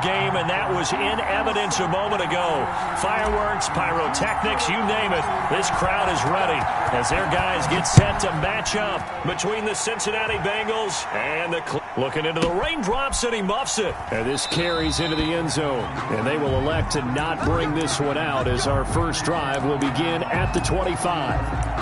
game, and that was in evidence a moment ago. Fireworks, pyrotechnics, you name it. This crowd is ready as their guys get set to match up between the Cincinnati Bengals and the looking into the raindrops, and he muffs it. And this carries into the end zone, and they will elect to not bring this one out as our first drive will begin at the 25.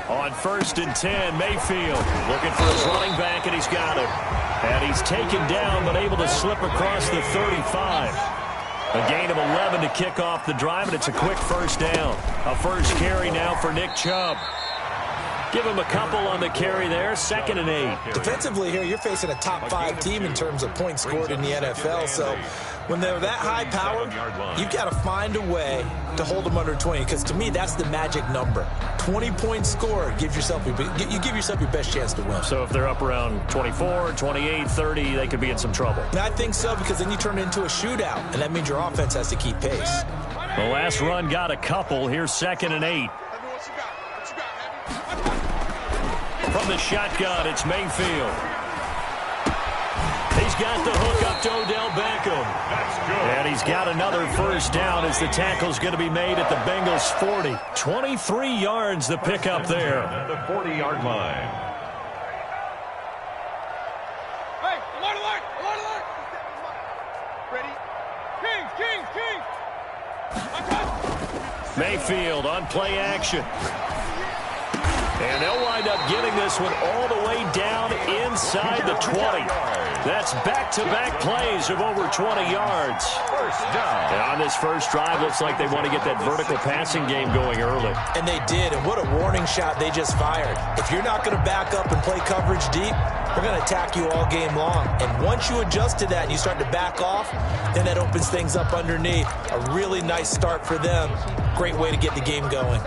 On 1st and 10, Mayfield looking for his running back, and he's got it. And he's taken down, but able to slip across the 35. A gain of 11 to kick off the drive, and it's a quick first down. A first carry now for Nick Chubb. Give him a couple on the carry there. 2nd and 8. Defensively here, you're facing a top 5 team in terms of points scored in the NFL. So when they're that high powered, you've got to find a way to hold them under 20. Because to me, that's the magic number. 20 points scored, you give yourself your best chance to win. So if they're up around 24, 28, 30, they could be in some trouble. And I think so, because then you turn it into a shootout, and that means your offense has to keep pace. The last run got a couple. Here's 2nd and 8. From the shotgun, it's Mayfield. He's got the hook up to Odell Beckham. That's good. And he's got another first down as the tackle's going to be made at the Bengals' 40. 23 yards the pickup there. At the 40-yard line. Hey, alert, alert, alert, alert. Ready? Kings. Mayfield on play action. And they'll wind up getting this one all the way down inside the 20. That's back-to-back plays of over 20 yards. First down. And on this first drive, looks like they want to get that vertical passing game going early. And they did, and what a warning shot they just fired. If you're not going to back up and play coverage deep, they're going to attack you all game long. And once you adjust to that and you start to back off, then that opens things up underneath. A really nice start for them. Great way to get the game going.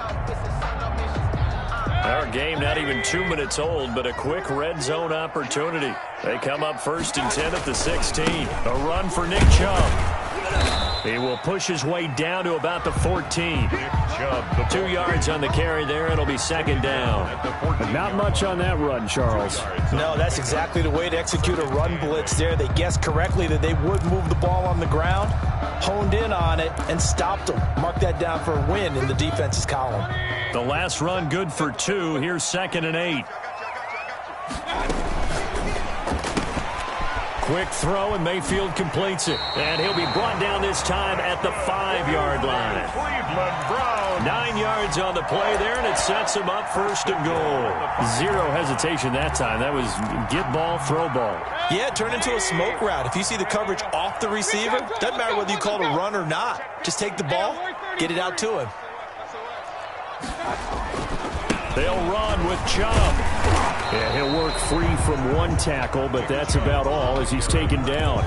Our game not even 2 minutes old, but a quick red zone opportunity. They come up 1st and 10 at the 16. A run for Nick Chubb. He will push his way down to about the 14. Nick Chubb, 2 yards on the carry there. It'll be 2nd down. But not much on that run, Charles. No, that's exactly the way to execute a run blitz there. They guessed correctly that they would move the ball on the ground, honed in on it, and stopped them. Mark that down for a win in the defense's column. The last run good for 2. Here's 2nd and 8. Quick throw, and Mayfield completes it. And he'll be brought down this time at the 5-yard line. Cleveland Browns. 9 yards on the play there, and it sets him up 1st and goal. Zero hesitation that time. That was get ball, throw ball. Yeah, turn into a smoke route. If you see the coverage off the receiver, doesn't matter whether you call it a run or not. Just take the ball, get it out to him. They'll run with Chubb. Yeah, he'll work free from one tackle, but that's about all as he's taken down.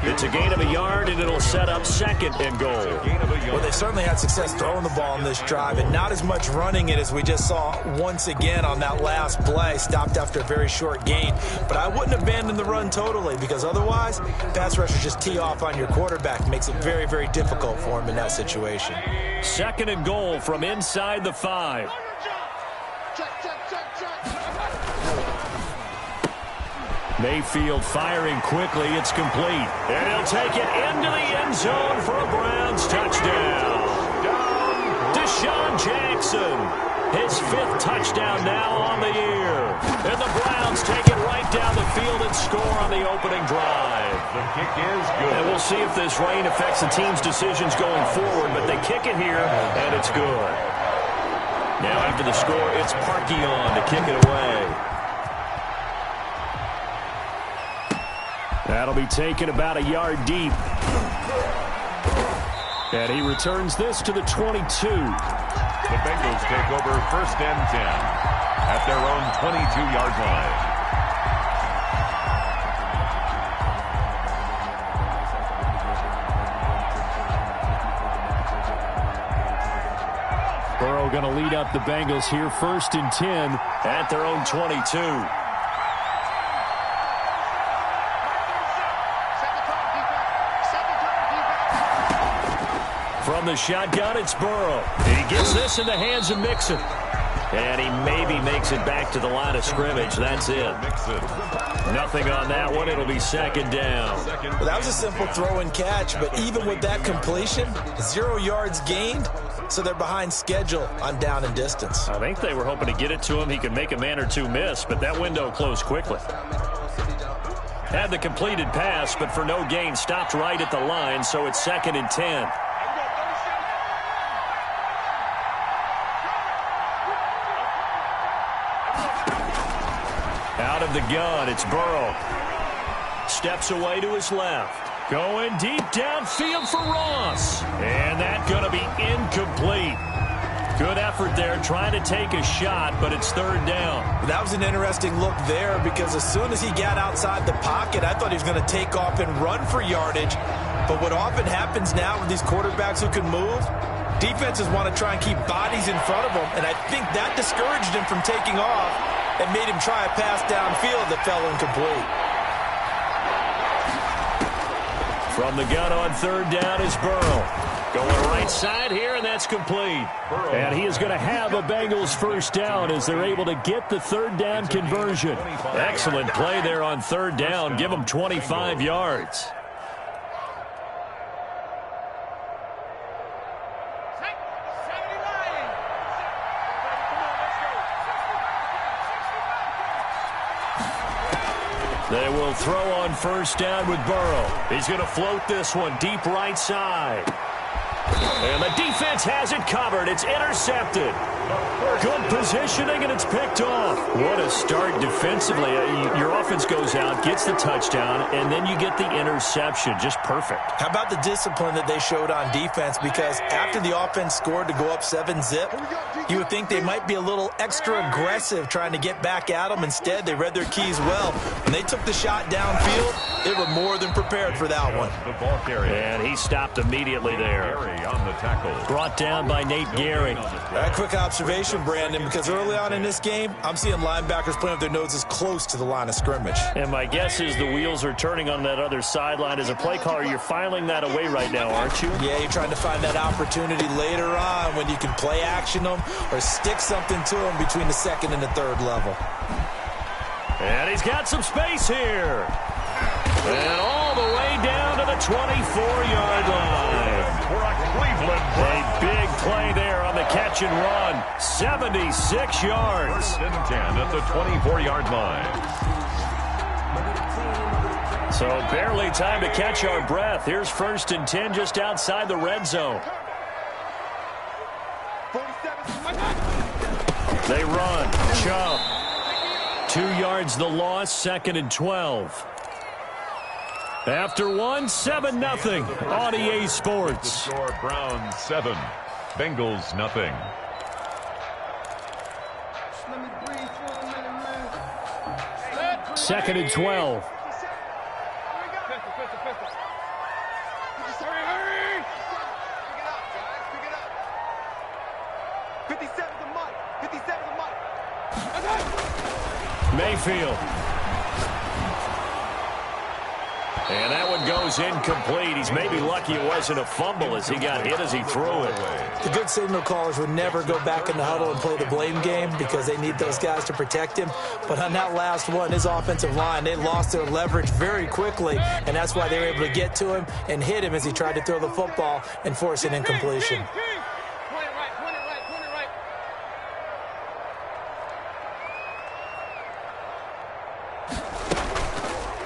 It's a gain of a yard, and it'll set up 2nd and goal. Well, they certainly had success throwing the ball in this drive, and not as much running it as we just saw once again on that last play. Stopped after a very short gain. But I wouldn't abandon the run totally, because otherwise, pass rushers just tee off on your quarterback. Makes it very, very difficult for him in that situation. 2nd and goal from inside the 5. Mayfield firing quickly. It's complete. And he'll take it into the end zone for a Browns touchdown. Deshaun Jackson, his 5th touchdown now on the year. And the Browns take it right down the field and score on the opening drive. The kick is good. And we'll see if this rain affects the team's decisions going forward, but they kick it here, and it's good. Now after the score, it's Parkion to kick it away. That'll be taken about a yard deep. And he returns this to the 22. The Bengals take over 1st and 10 at their own 22-yard line. Burrow going to lead up the Bengals here, 1st and 10 at their own 22. From the shotgun, it's Burrow. He gets this in the hands of Mixon. And he maybe makes it back to the line of scrimmage. That's it. Nothing on that one. It'll be 2nd down. Well, that was a simple throw and catch, but even with that completion, 0 yards gained, so they're behind schedule on down and distance. I think they were hoping to get it to him. He could make a man or two miss, but that window closed quickly. Had the completed pass, but for no gain, stopped right at the line, so it's 2nd and 10. Out of the gun, it's Burrow. Steps away to his left. Going deep downfield for Ross. And that's going to be incomplete. Good effort there, trying to take a shot, but it's 3rd down. That was an interesting look there because as soon as he got outside the pocket, I thought he was going to take off and run for yardage. But what often happens now with these quarterbacks who can move, defenses want to try and keep bodies in front of them, and I think that discouraged him from taking off and made him try a pass downfield that fell incomplete. From the gun on 3rd down is Burrow. Going right side here, and that's complete. And he is going to have a Bengals 1st down as they're able to get the 3rd down conversion. Excellent play there on 3rd down. Give them 25 yards. They will throw on 1st down with Burrow. He's going to float this one deep right side. And the defense has it covered. It's intercepted. Good positioning, and it's picked off. What a start defensively. Your offense goes out, gets the touchdown, and then you get the interception. Just perfect. How about the discipline that they showed on defense? Because after the offense scored to go up 7-zip, you would think they might be a little extra aggressive trying to get back at them. Instead, they read their keys well. When they took the shot downfield, they were more than prepared for that one. And he stopped immediately there. On the tackle. Brought down by Nate Gehring. A quick observation, Brandon, because early on in this game, I'm seeing linebackers playing with their noses close to the line of scrimmage. And my guess is the wheels are turning on that other sideline. As a play caller, you're filing that away right now, aren't you? Yeah, you're trying to find that opportunity later on when you can play action them or stick something to them between the 2nd and the 3rd level. And he's got some space here. And all the way down to the 24-yard line. A big play there on the catch and run. 76 yards. 1st and 10 at the 24-yard line. So barely time to catch our breath. Here's 1st and 10 just outside the red zone. They run. Chubb. 2 yards the loss. 2nd and 12. After 1, 7-0 on EA Sports. The score, Browns 7, Bengals nothing. Second and 12. Mayfield. And that one goes incomplete. He's maybe lucky it wasn't a fumble as he got hit as he threw it. The good signal callers would never go back in the huddle and play the blame game because they need those guys to protect him. But on that last one, his offensive line, they lost their leverage very quickly, and that's why they were able to get to him and hit him as he tried to throw the football and force an incompletion.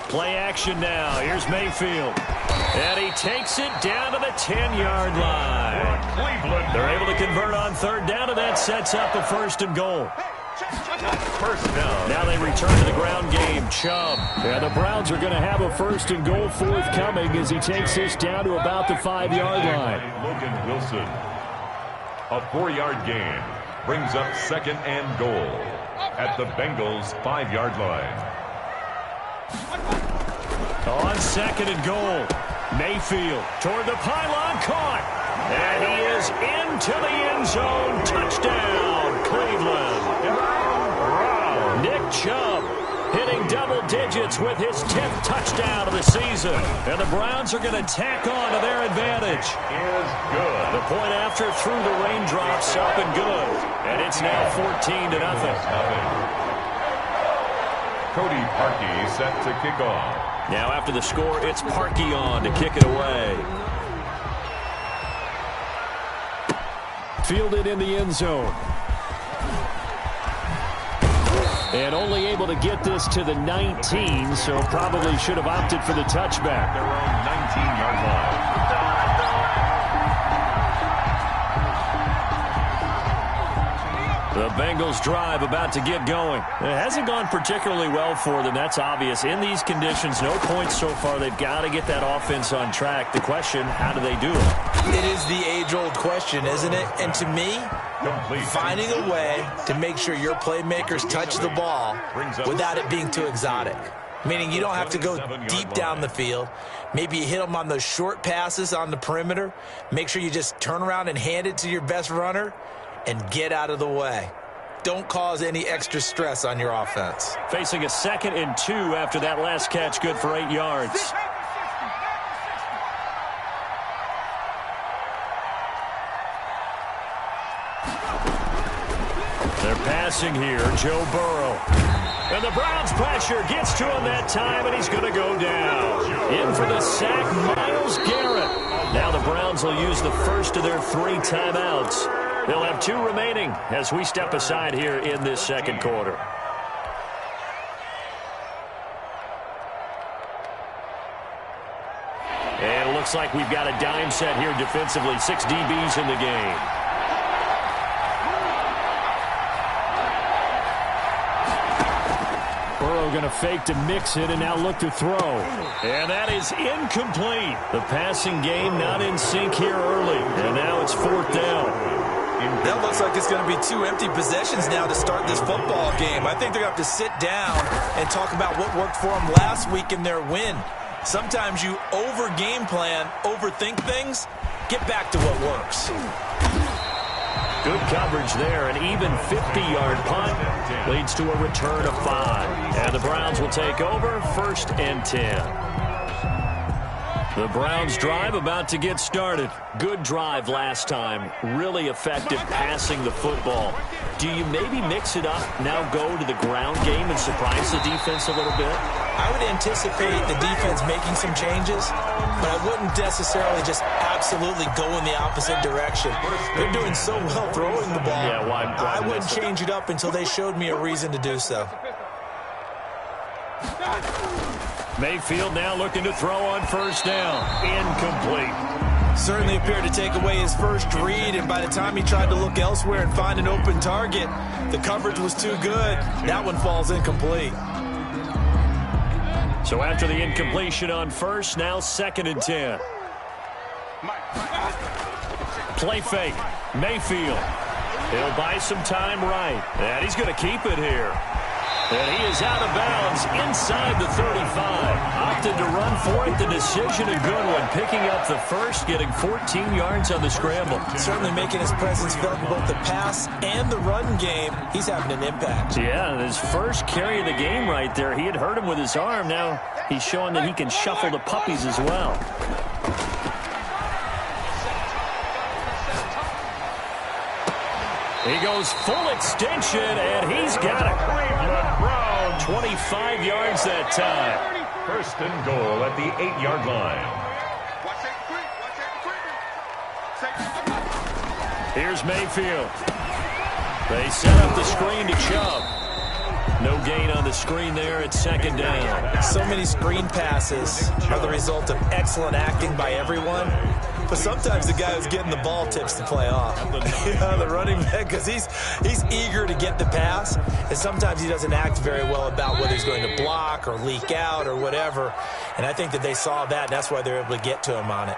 Play action now. Here's Mayfield. And he takes it down to the 10-yard line. They're able to convert on 3rd down, and that sets up a 1st and goal. First down. Now they return to the ground game. Chubb. Yeah, the Browns are going to have a 1st and goal forthcoming as he takes this down to about the 5-yard line. Logan Wilson. A 4-yard gain brings up 2nd and goal at the Bengals' 5-yard line. On 2nd and goal. Mayfield toward the pylon, caught. And he is into the end zone. Touchdown, Cleveland. Nick Chubb hitting double digits with his 10th touchdown of the season. And the Browns are going to tack on to their advantage. Is good. The point after through the raindrops, up and good. And it's now 14-0. Cody Parkey set to kick off. Now after the score, it's Parkey on to kick it away. Fielded in the end zone. And only able to get this to the 19, so probably should have opted for the touchback. Their own 19-yard line. The Bengals drive about to get going. It hasn't gone particularly well for them. That's obvious. In these conditions, no points so far. They've got to get that offense on track. The question, how do they do it? It is the age-old question, isn't it? And to me, finding a way to make sure your playmakers touch the ball without it being too exotic. Meaning you don't have to go deep down the field. Maybe you hit them on those short passes on the perimeter. Make sure you just turn around and hand it to your best runner and get out of the way. Don't cause any extra stress on your offense. Facing a 2nd and 2 after that last catch, good for 8 yards. They're passing here, Joe Burrow. And the Browns pressure gets to him that time, and he's going to go down. In for the sack, Myles Garrett. Now the Browns will use the first of their 3 timeouts. They'll have 2 remaining as we step aside here in this 2nd quarter. And it looks like we've got a dime set here defensively. 6 DBs in the game. Burrow going to fake to mix it and now look to throw. And that is incomplete. The passing game not in sync here early. And now it's 4th down. That looks like it's going to be 2 empty possessions now to start this football game. I think they're going to have to sit down and talk about what worked for them last week in their win. Sometimes you over-game plan, overthink things. Get back to what works. Good coverage there. An even 50-yard punt leads to a return of 5. And the Browns will take over 1st and 10. The Browns drive about to get started. Good drive last time. Really effective passing the football. Do you maybe mix it up, now go to the ground game and surprise the defense a little bit? I would anticipate the defense making some changes, but I wouldn't necessarily just absolutely go in the opposite direction. They're doing so well throwing the ball. Yeah, why I wouldn't change it up until they showed me a reason to do so. Mayfield now looking to throw on 1st down. Incomplete. Certainly appeared to take away his first read, and by the time he tried to look elsewhere and find an open target, the coverage was too good. That one falls incomplete. So after the incompletion on 1st, now 2nd and 10. Play fake. Mayfield. He'll buy some time right. And he's going to keep it here. And he is out of bounds inside the 35. Opted to run for it. The decision a good one. Picking up the 1st, getting 14 yards on the scramble. Certainly making his presence felt in both the pass and the run game. He's having an impact. Yeah, his first carry of the game right there. He had hurt him with his arm. Now he's showing that he can shuffle the puppies as well. He goes full extension, and he's got it. Cleveland Browns, 25 yards that time. 1st and goal at the 8-yard line. Here's Mayfield. They set up the screen to Chubb. No gain on the screen there at 2nd down. So many screen passes are the result of excellent acting by everyone. But sometimes the guy who's getting the ball tips the play off. The running back, because he's eager to get the pass, and sometimes he doesn't act very well about whether he's going to block or leak out or whatever. And I think that they saw that, and that's why they're able to get to him on it.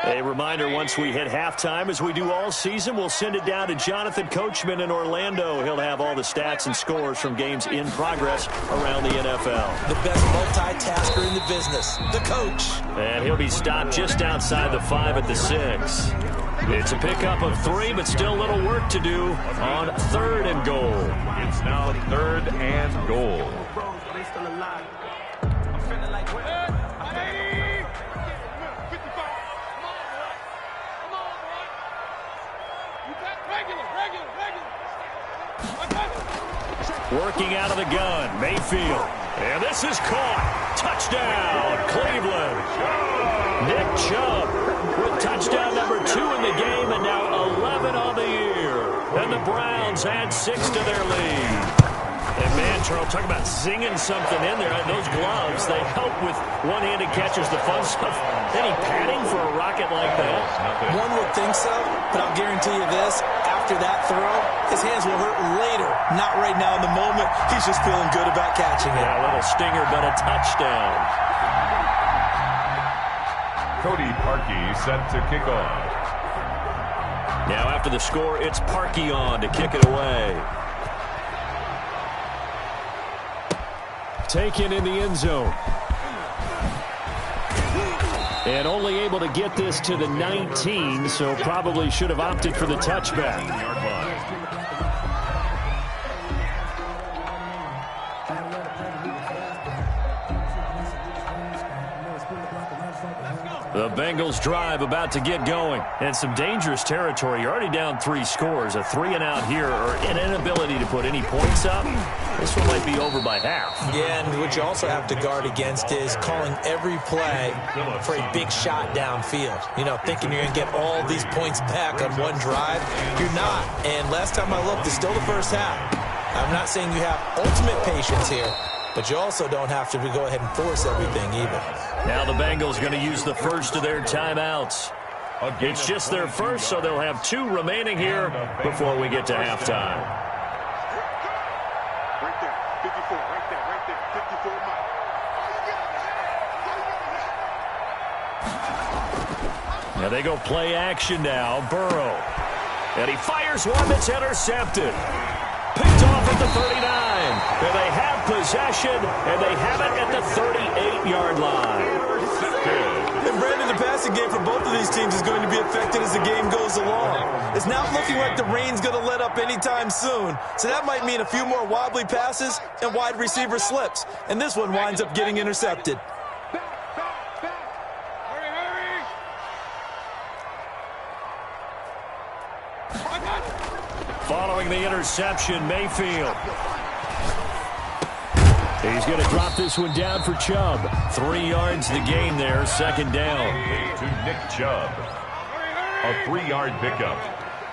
A reminder, once we hit halftime, as we do all season, we'll send it down to Jonathan Coachman in Orlando. He'll have all the stats and scores from games in progress around the NFL. The best multitasker in the business, the coach. And he'll be stopped just outside the 5 at the 6. It's a pickup of 3, but still a little work to do on 3rd and goal. It's now 3rd and goal. Working out of the gun, Mayfield. And this is caught. Touchdown, Cleveland. Nick Chubb with touchdown number 2 in the game, and now 11 on the year. And the Browns add 6 to their lead. And man, Charles, talk about zinging something in there. Those gloves, they help with one-handed catches, the fun stuff. Any padding for a rocket like that? One would think so, but I'll guarantee you this. After that throw, his hands will hurt later. Not right now in the moment. He's just feeling good about catching it. Yeah, a little stinger, but a touchdown. Cody Parkey set to kick off. Now after the score, it's Parkey on to kick it away. Taken in the end zone. And only able to get this to the 19, so probably should have opted for the touchback. The Bengals drive about to get going. And some dangerous territory. You're already down 3 scores. A 3-and-out here, or an inability to put any points up. This one might be over by half. Yeah, and what you also have to guard against is calling every play for a big shot downfield. You know, thinking you're going to get all these points back on one drive. You're not. And last time I looked, it's still the first half. I'm not saying you have ultimate patience here, but you also don't have to go ahead and force everything either. Now the Bengals going to use the first of their timeouts. It's just their first, so they'll have 2 remaining here before we get to halftime. Right there, 54, right there, 54 miles. Now they go play action now. Burrow. And he fires one that's intercepted. Picked off at the 39. And they have possession, and they have it at the 38-yard line. And Brandon, the passing game for both of these teams is going to be affected as the game goes along. It's not looking like the rain's going to let up anytime soon. So that might mean a few more wobbly passes and wide receiver slips. And this one winds up getting intercepted. Following the interception, Mayfield. He's going to drop this one down for Chubb. 3 yards the game there, 2nd down. To Nick Chubb. A 3-yard pickup.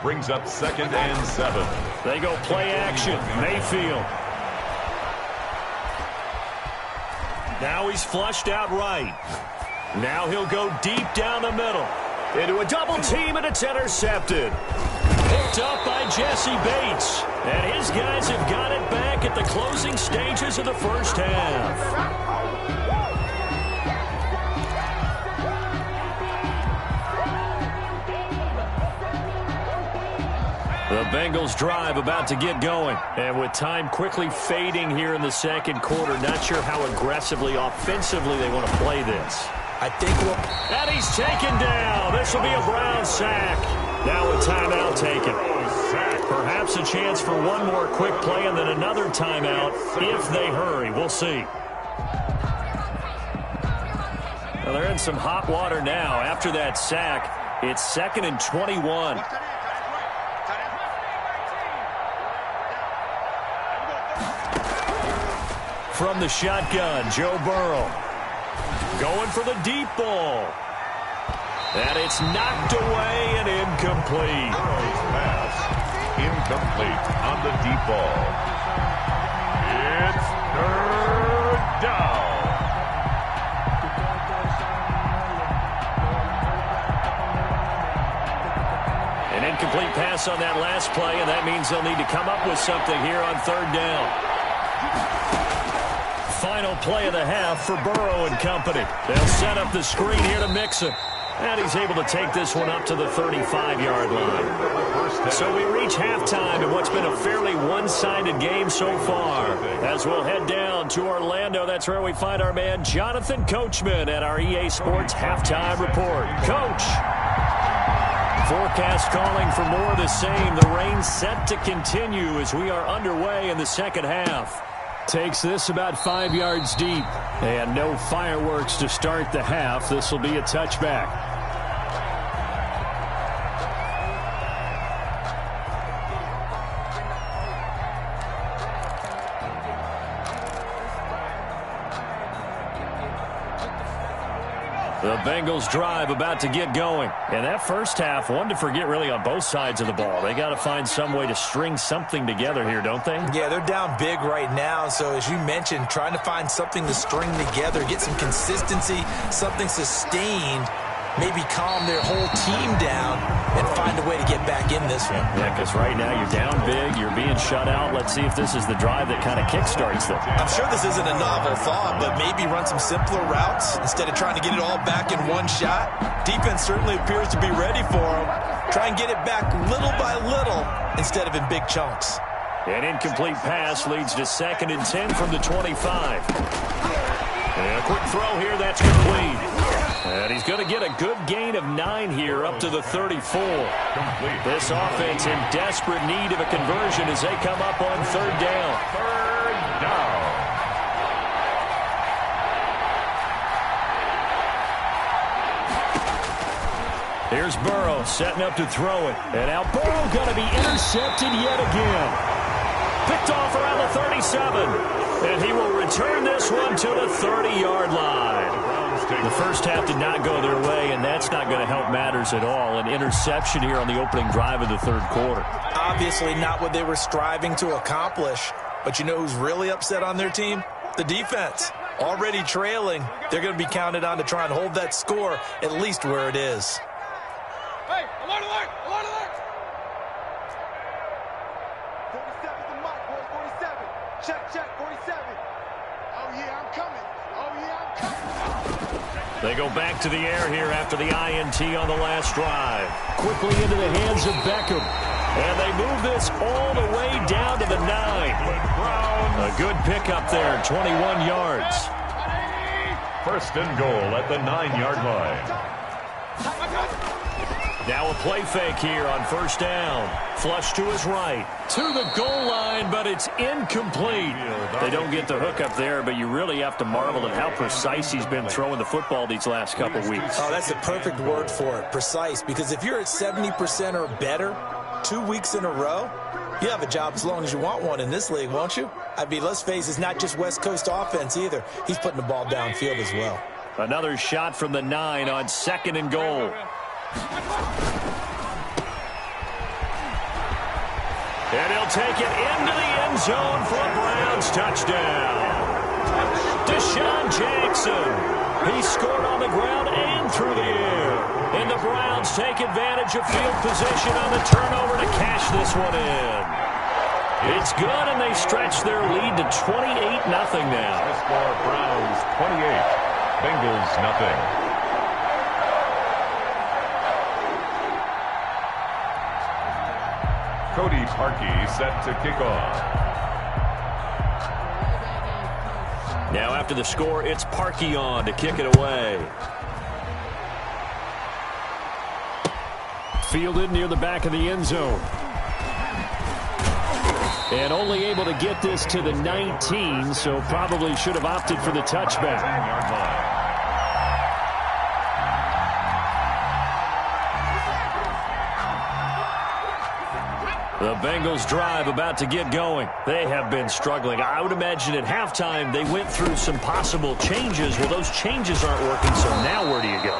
Brings up 2nd and 7. They go play action. Mayfield. Now he's flushed out right. Now he'll go deep down the middle. Into a double team, and it's intercepted. Picked up by Jesse Bates. And his guys have got it back at the closing stages of the first half. The Bengals drive about to get going. And with time quickly fading here in the 2nd quarter, not sure how aggressively, offensively they want to play this. I think And he's taken down. This will be a Brown sack. Now a timeout taken. Perhaps a chance for one more quick play and then another timeout if they hurry. We'll see. Well, they're in some hot water now. After that sack, it's 2nd and 21. From the shotgun, Joe Burrow. Going for the deep ball. And it's knocked away and incomplete. Burrow's pass incomplete on the deep ball. It's 3rd down. pass on that last play, and that means they'll need to come up with something here on third down. Final play of the half for Burrow and company. They'll set up the screen here to Mixon. And he's able to take this one up to the 35-yard line. So we reach halftime in what's been a fairly one-sided game so far. As we'll head down to Orlando, that's where we find our man Jonathan Coachman at our EA Sports Halftime Report. Coach. Forecast calling for more of the same. The rain set to continue as we are underway in the second half. Takes this about 5 yards deep. And no fireworks to start the half. This will be a touchback. The Bengals drive about to get going. And that first half, one to forget really on both sides of the ball. They got to find some way to string something together here, don't they? Yeah, they're down big right now. So as you mentioned, trying to find something to string together, get some consistency, something sustained, maybe calm their whole team down and find a way to get back in this one. Yeah, because right now you're down big, you're being shut out. Let's see if this is the drive that kind of kickstarts them. I'm sure this isn't a novel thought, but maybe run some simpler routes instead of trying to get it all back in one shot. Defense certainly appears to be ready for them. Try and get it back little by little instead of in big chunks. An incomplete pass leads to 2nd and 10 from the 25. And a quick throw here, that's complete. And he's going to get a good gain of 9 here up to the 34. This offense in desperate need of a conversion as they come up on third down. Third down. Here's Burrow setting up to throw it. And now Burrow going to be intercepted yet again. Picked off around the 37. And he will return this one to the 30-yard line. The first half did not go their way, and that's not going to help matters at all. An interception here on the opening drive of the third quarter. Obviously not what they were striving to accomplish. But you know who's really upset on their team? The defense. Already trailing. They're going to be counted on to try and hold that score at least where it is. Hey, alert, alert, alert, alert! 47's the mark, boys, 47. Check, 47. Oh, yeah, I'm coming. Oh, yeah, I'm coming. They go back to the air here after the INT on the last drive. Quickly into the hands of Beckham. And they move this all the way down to the 9. A good pickup there, 21 yards. First and goal at the 9-yard line. Now a play fake here on first down. Flush to his right. To the goal line, but it's incomplete. They don't get the hook up there, but you really have to marvel at how precise he's been throwing the football these last couple weeks. Oh, that's the perfect word for it, precise. Because if you're at 70% or better 2 weeks in a row, you have a job as long as you want one in this league, won't you? I mean, let's face it, it's not just West Coast offense either. He's putting the ball downfield as well. Another shot from the 9 on 2nd and goal. And he'll take it into the end zone for a Browns touchdown. Deshaun Jackson. He scored on the ground and through the air. And the Browns take advantage of field position on the turnover to cash this one in. It's good, and they stretch their lead to 28-0 now. The score, Browns 28, Bengals nothing. Cody Parkey set to kick off. Now after the score, it's Parkey on to kick it away. Fielded near the back of the end zone. And only able to get this to the 19, so probably should have opted for the touchback. 10-yard line. The Bengals drive about to get going. They have been struggling. I would imagine at halftime they went through some possible changes. Well, those changes aren't working, so now where do you go?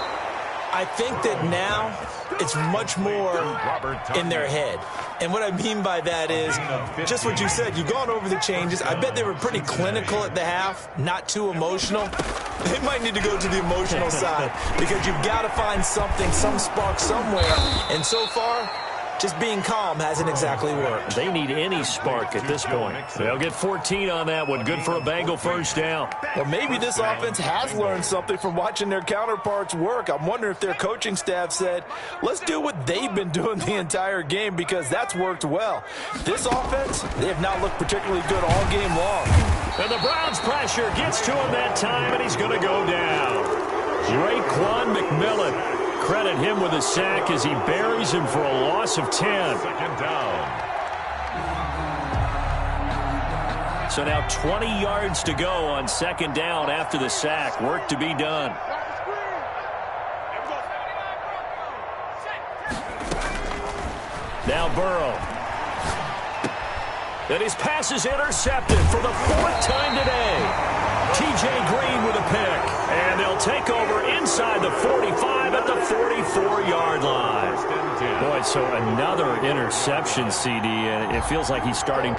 I think that now it's much more in their head. And what I mean by that is just what you said. You've gone over the changes. I bet they were pretty clinical at the half, not too emotional. They might need to go to the emotional side because you've got to find something, some spark somewhere. And so far, just being calm hasn't exactly worked. They need any spark at this point. They'll get 14 on that one. Good for a Bengal first down. Well, maybe this offense has learned something from watching their counterparts work. I'm wondering if their coaching staff said, let's do what they've been doing the entire game, because that's worked well. This offense, they have not looked particularly good all game long. And the Browns pressure gets to him that time, and he's going to go down. Raekwon McMillan. Credit him with a sack as he buries him for a loss of 10. Second down. So now 20 yards to go on second down after the sack. Work to be done. Now Burrow. And his pass is intercepted for the 4th time today. T.J. Green with a pick. And they'll take over inside the 45 at the 44-yard line. Boy, so another interception, CD. And it feels like he's starting